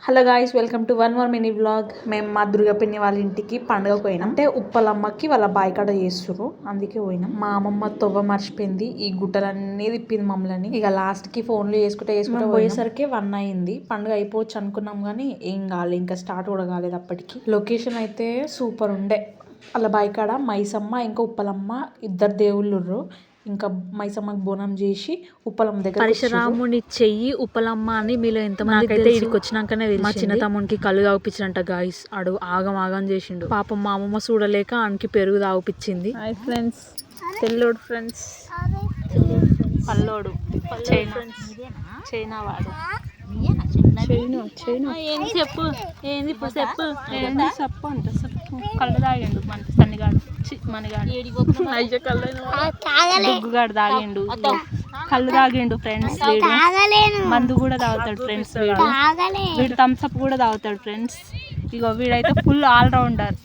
Hello guys, welcome to one more mini vlog. మేము మా దుర్గ పిన్ని వాళ్ళ ఇంటికి పండుగ పోయినాం. అంటే ఉప్పలమ్మకి వాళ్ళ బాయికాడ చేస్తుర్రు, అందుకే పోయినాం. మా అమ్మమ్మ తొవ్వ మర్చిపోయింది, ఈ గుట్టలన్నీ తిప్పింది మమ్మల్ని. ఇక లాస్ట్ కి ఫోన్లు చేసుకుంటే పోయేసరికి 1 అయింది. పండుగ అయిపోవచ్చు అనుకున్నాం కానీ ఏం కాలేదు, ఇంకా స్టార్ట్ కూడా కాలేదు అప్పటికి. లొకేషన్ అయితే సూపర్ ఉండే. వాళ్ళ బాయికాడ మైసమ్మ ఇంకా ఉప్పలమ్మ ఇద్దరు దేవుళ్ళు. ఇంకా మైసమ్మకి బోనం చేసి ఉప్పలమ్మ దగ్గర పరశురాముని చెయ్యి ఉప్పలమ్మ అని మీలో ఎంతమంది అయితే ఇడికి వచ్చినాకనే తెలిసి. మా చిన్న తమ్మునికి కళ్ళు తాగిపించినంట గాయస్, ఆడు ఆగం ఆగం చేసిండు. పాపం మా అమ్మమ్మ చూడలేక ఆనికి పెరుగు తాగిపించింది. హాయ్ ఫ్రెండ్స్, తెల్లోడు ఫ్రెండ్స్, పల్లోడు చైనా వాడు. ఏంది చెప్పు, ఏంది ఇప్పుడు చెప్పు, ఏంది చెప్పు అంటే చెప్పు. కళ్ళు తాగిండు మన సన్నిగాడు, మనగాడు అయ్యో కళ్ళు దుగ్గుగాడు తాగిండు, కళ్ళు తాగిండు ఫ్రెండ్స్. మందు కూడా తాగుతాడు ఫ్రెండ్స్. వీడు థమ్స్అప్ కూడా తాగుతాడు ఫ్రెండ్స్. ఇగో వీడైతే ఫుల్ ఆల్రౌండర్.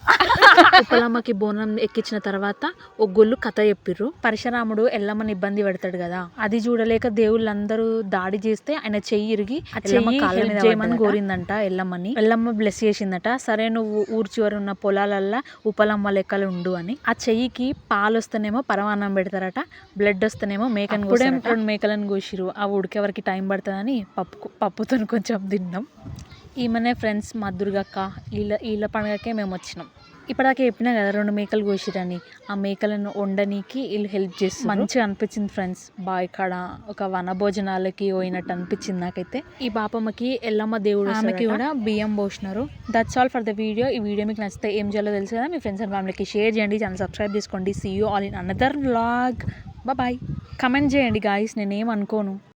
ఉప్పలమ్మకి బోనం ఎక్కించిన తర్వాత ఒక గొల్లు కథ చెప్పిర్రు. పరశురాముడు ఎల్లమ్మని ఇబ్బంది పెడతాడు కదా, అది చూడలేక దేవుళ్ళందరూ దాడి చేస్తే ఆయన చెయ్యి ఇరిగి చేయమని కోరిందంట ఎల్లమ్మని. ఎల్లమ్మ బ్లెస్ చేసిందట, సరే నువ్వు ఊరు చివరి ఉన్న పొలాలల్లా ఉప్పలమ్మ లెక్కలు ఉండు అని. ఆ చెయ్యికి పాలు వస్తేనేమో పరమాన్నం పెడతారట, బ్లడ్ వస్తేనేమో మేకను కూడా 2 మేకలను కోసిరు. ఆ ఉడికేవరకు టైం పడుతుందని పప్పుతో కొంచెం తిన్నాం. ఈమెనే ఫ్రెండ్స్ మా దుర్గక్క. వీళ్ళ పండుగకే మేము వచ్చినాం. ఇప్పటిదాకా చెప్పినా కదా 2 మేకలు కోసిరని. ఆ మేకలను వండనీకి వీళ్ళు హెల్ప్ చేస్తారు. మంచిగా అనిపించింది ఫ్రెండ్స్. బాయికాడ ఒక వన భోజనాలకి పోయినట్టు అనిపించింది నాకైతే. ఈ బాపమ్మకి ఎల్లమ్మ దేవుడు ఆమెకి కూడా బియ్యం పోసినారు. That's all for the video. ఈ వీడియో మీకు నచ్చితే ఏం చేయాలో తెలుసు కదా, మీ ఫ్రెండ్స్ అండ్ ఫ్యామిలీకి షేర్ చేయండి, ఛానల్ సబ్స్క్రైబ్ చేసుకోండి. See you all in another vlog. Bye. Comment చేయండి గాయస్, నేనేం అనుకోను.